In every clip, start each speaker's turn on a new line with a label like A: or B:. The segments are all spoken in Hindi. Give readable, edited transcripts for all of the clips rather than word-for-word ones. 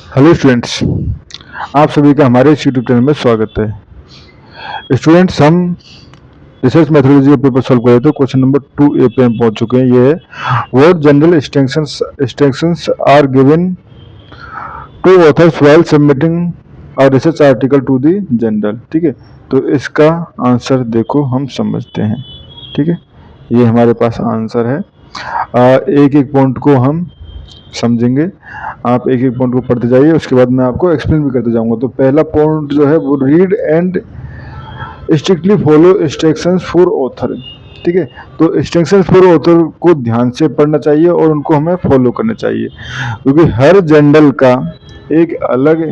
A: हेलो स्टूडेंट्स, आप सभी का हमारे इस यूट्यूब चैनल में स्वागत है। स्टूडेंट्स, हम रिसर्च मेथोडोलॉजी का पेपर सॉल्व कर रहे थे। क्वेश्चन नंबर 2A पे हम पहुंच चुके हैं। ये है what general instructions are given to authors while submitting a research article to the journal. ठीक है, तो इसका आंसर देखो, हम समझते हैं। ठीक है, ये हमारे पास आंसर है। एक एक पॉइंट को हम समझेंगे। आप एक एक पॉइंट को पढ़ते जाइए, उसके बाद मैं आपको एक्सप्लेन भी करते जाऊंगा। तो पहला पॉइंट जो है वो read and strictly follow instructions for author. ठीक है, तो इंस्ट्रक्शंस फॉर ऑथर को ध्यान से पढ़ना चाहिए और उनको हमें फॉलो करना चाहिए, क्योंकि हर जर्नल का एक अलग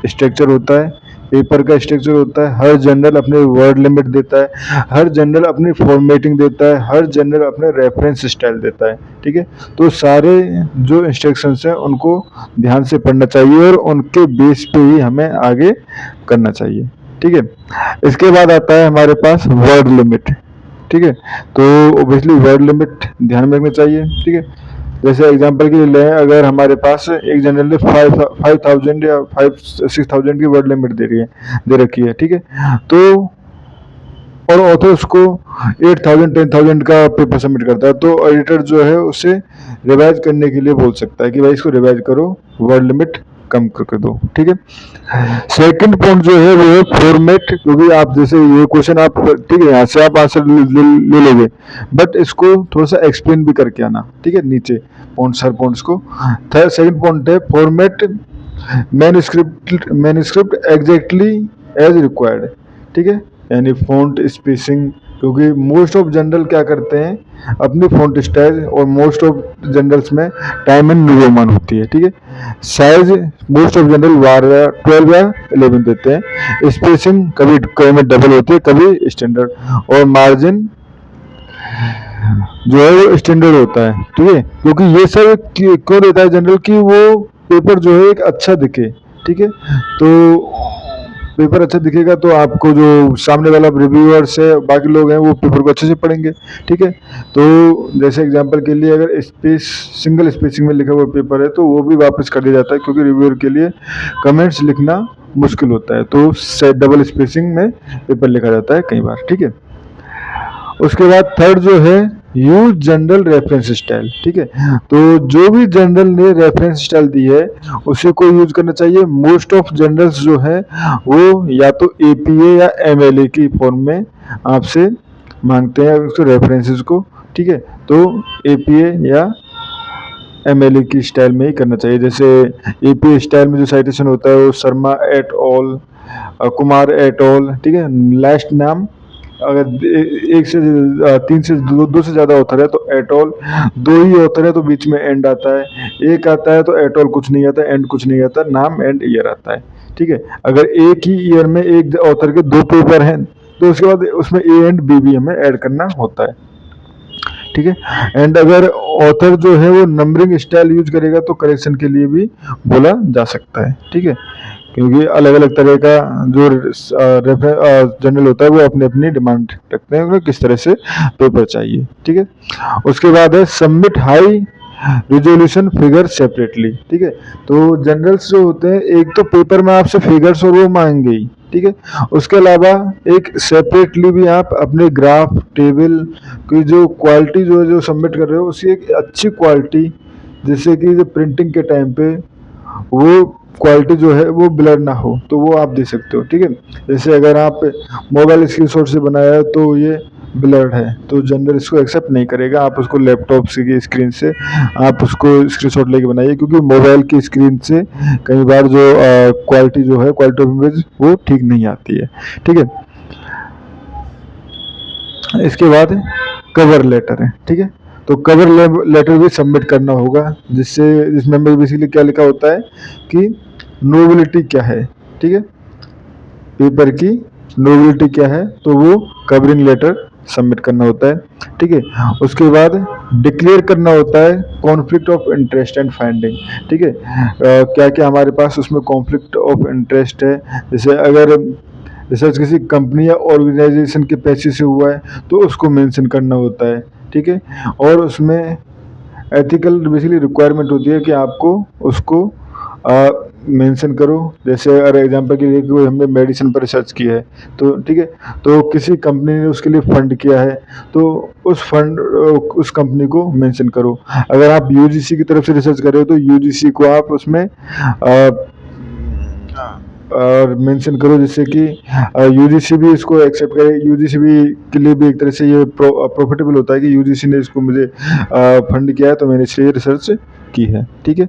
A: स्ट्रक्चर होता है, पेपर का स्ट्रक्चर होता है। हर जर्नल अपने वर्ड लिमिट देता है, हर जर्नल अपनी फॉर्मेटिंग देता है, हर जर्नल अपने रेफरेंस स्टाइल देता है। ठीक है, तो सारे जो इंस्ट्रक्शंस हैं उनको ध्यान से पढ़ना चाहिए और उनके बेस पे ही हमें आगे करना चाहिए। ठीक है, इसके बाद आता है हमारे पास वर्ड लिमिट। ठीक है, तो ओबियसली वर्ड लिमिट ध्यान में रखना चाहिए। ठीक है, जैसे एग्जांपल के लिए लें, अगर हमारे पास एक जर्नल ने 5,000 या 6,000 की वर्ड लिमिट दे रखी है। ठीक है, तो और ऑथर उसको 8,000 10,000 का पेपर सबमिट करता है, तो एडिटर जो है उसे रिवाइज करने के लिए बोल सकता है कि भाई इसको रिवाइज करो, वर्ड लिमिट कम करके दो। ठीक है, सेकंड पॉइंट जो है वो है फॉर्मेट। क्योंकि आप जैसे ये क्वेश्चन आप, ठीक है, यहाँ से आप आंसर ले लोगे, बट इसको थोड़ा सा एक्सप्लेन भी करके आना। ठीक है, नीचे पॉइंट्स, हर पॉइंट्स को। थर्ड सेकंड पॉइंट है format manuscript exactly as required. ठीक है, यानी फ़ॉन्ट स्पेसिंग, क्योंकि मोस्ट ऑफ जनरल क्या करते हैं अपनी फ़ॉन्ट स्टाइल, और मोस्ट ऑफ जनरल्स में टाइम एंड न्यू रोमन होती है। ठीक है, साइज मोस्ट ऑफ जनरल 12 या 11 देते हैं। स्पेसिंग कभी कभी में डबल होती है, कभी स्टैंडर्ड, और मार्जिन जो है वो स्टैंडर्ड होता है। ठीक है, क्योंकि ये सब क्यों देता है जनरल की वो पेपर जो है एक अच्छा दिखे। ठीक है, तो पेपर अच्छा दिखेगा तो आपको जो सामने वाला रिव्यूअर्स है, बाकी लोग हैं, वो पेपर को अच्छे से पढ़ेंगे। ठीक है, तो जैसे एग्जांपल के लिए अगर सिंगल स्पेसिंग में लिखा हुआ पेपर है तो वो भी वापस कर दिया जाता है, क्योंकि रिव्यूअर के लिए कमेंट्स लिखना मुश्किल होता है, तो डबल स्पेसिंग में पेपर लिखा जाता है कई बार। ठीक है, उसके बाद थर्ड जो है यूज जनरल रेफरेंस स्टाइल। ठीक है, तो जो भी जनरल ने रेफरेंस स्टाइल दी है उसी को यूज करना चाहिए। मोस्ट ऑफ जनरल्स जो है वो या तो एपीए या एमएलए की फॉर्म में आपसे मांगते हैं उसके रेफरेंसेस को। ठीक है, तो एपीए या एमएलए की स्टाइल में ही करना चाहिए। जैसे एपीए स्टाइल में जो साइटेशन होता है वो Sharma at all, Kumar at all. ठीक है, लास्ट नाम अगर एक से तीन से दो से ज़्यादा ऑथर है तो एटॉल, दो ही ऑथर है तो बीच में एंड आता है, एक आता है तो एटॉल कुछ नहीं आता, एंड कुछ नहीं आता, नाम एंड ईयर आता है। ठीक है, अगर एक ही ईयर में एक ऑथर के दो पेपर हैं तो उसके बाद उसमें ए एंड बी भी हमें ऐड करना होता है। ठीक है, एंड अगर ऑथर जो है वो नंबरिंग स्टाइल यूज करेगा तो करेक्शन के लिए भी बोला जा सकता है। ठीक है, क्योंकि अलग अलग तरह का जो जनरल होता है वो अपनी अपनी डिमांड रखते हैं उन्हें किस तरह से पेपर चाहिए। ठीक है, उसके बाद है submit high resolution figure separately. ठीक है, तो जनरल्स जो होते हैं एक तो पेपर में आपसे फिगर्स और वो मांगेंगे ही। ठीक है, उसके अलावा एक सेपरेटली भी आप अपने ग्राफ टेबल की जो क्वालिटी जो है जो सबमिट कर रहे हो उसकी एक अच्छी क्वालिटी, जिससे कि जो प्रिंटिंग के टाइम पे वो क्वालिटी जो है वो ब्लर ना हो, तो वो आप दे सकते हो। ठीक है, जैसे अगर आप मोबाइल स्क्रीनशॉट से बनाया है तो ये ब्लर्ड है तो जनरल इसको एक्सेप्ट नहीं करेगा। आप उसको लैपटॉप की स्क्रीन से आप उसको स्क्रीनशॉट लेके बनाइए, क्योंकि मोबाइल की स्क्रीन से कई बार जो क्वालिटी जो है, क्वालिटी ऑफ इमेज वो ठीक नहीं आती है। ठीक है, इसके बाद कवर लेटर है। ठीक है, तो कवर लेटर भी सबमिट करना होगा, जिसमें बेसिकली क्या लिखा होता है कि नोबिलिटी क्या है। ठीक है, पेपर की नोबिलिटी क्या है, तो वो कवरिंग लेटर सबमिट करना होता है। ठीक है, उसके बाद डिक्लेयर करना होता है conflict of interest and finding. ठीक है, क्या क्या हमारे पास उसमें कॉन्फ्लिक्ट ऑफ इंटरेस्ट है, जैसे अगर रिसर्च किसी कंपनी या ऑर्गेनाइजेशन के पैसे से हुआ है तो उसको मेंशन करना होता है। ठीक है, और उसमें एथिकल बेसिकली रिक्वायरमेंट होती है कि आपको उसको मेंशन करो। जैसे अगर एग्जांपल के लिए कोई हमने मेडिसिन पर रिसर्च की है, तो ठीक है, तो किसी कंपनी ने उसके लिए फंड किया है, तो उस कंपनी को मेंशन करो। अगर आप यूजीसी की तरफ से रिसर्च कर रहे हो तो यूजीसी को आप उसमें और मेंशन करो, जिससे कि यूजीसी भी इसको एक्सेप्ट करे। यूजीसी भी के लिए भी एक तरह से ये प्रॉफिटेबल होता है कि यूजीसी ने इसको मुझे फंड किया है, तो मैंने इसलिए रिसर्च की है। ठीक है,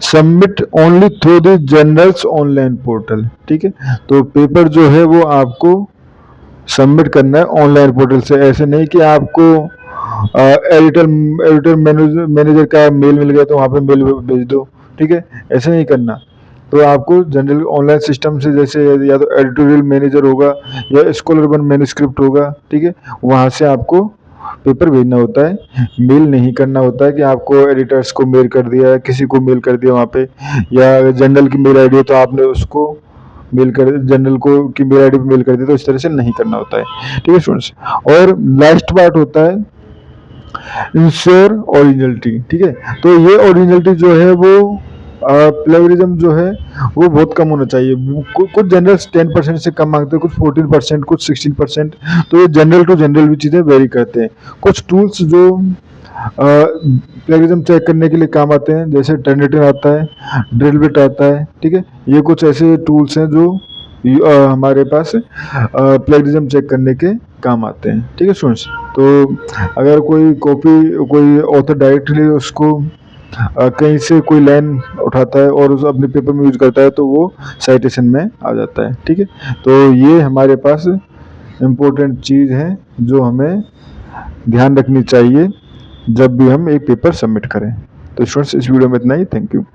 A: submit only through the journals online portal. ठीक है, तो पेपर जो है वो आपको सबमिट करना है ऑनलाइन पोर्टल से। ऐसे नहीं कि आपको एडिटर मैनेजर का मेल मिल गया तो वहाँ पे मेल भेज दो। ठीक है, ऐसे नहीं करना। तो आपको जनरल ऑनलाइन सिस्टम से, जैसे या तो एडिटोरियल मैनेजर होगा या स्कॉलर वन मैन्युस्क्रिप्ट होगा, ठीक है, वहाँ से आपको पेपर भेजना होता है। मेल नहीं करना होता है कि आपको एडिटर्स को मेल कर दिया, किसी को मेल कर दिया वहाँ पे, या जनरल की मेल आईडी है तो आपने उसको मेल कर, जनरल को की मेल आईडी पे मेल कर दिया, तो इस तरह से नहीं करना होता है। ठीक है स्टूडेंट्स, और लास्ट पार्ट होता है इंश्योर ओरिजिनलिटी। ठीक है, तो ये ओरिजिनलिटी जो है वो प्लेगरिज्म जो है वो बहुत कम होना चाहिए। कुछ जनरल्स 10% से कम मांगते हैं, कुछ 14%, कुछ 16%। तो ये जनरल टू जनरल भी चीज़ें वेरी करते हैं। कुछ टूल्स जो प्लेगरिज्म चेक करने के लिए काम आते हैं, जैसे टर्निटिन आता है, ड्रिलबिट आता है। ठीक है, ये कुछ ऐसे टूल्स हैं जो हमारे पास प्लेगरिज्म चेक करने के काम आते हैं। ठीक है स्टूडेंट्स, तो अगर कोई ऑथर डायरेक्टली उसको कहीं से कोई लाइन उठाता है और उस अपने पेपर में यूज करता है, तो वो साइटेशन में आ जाता है। ठीक है, तो ये हमारे पास इम्पोर्टेंट चीज़ है जो हमें ध्यान रखनी चाहिए जब भी हम एक पेपर सबमिट करें। तो स्टूडेंट्स, इस वीडियो में इतना ही। Thank you.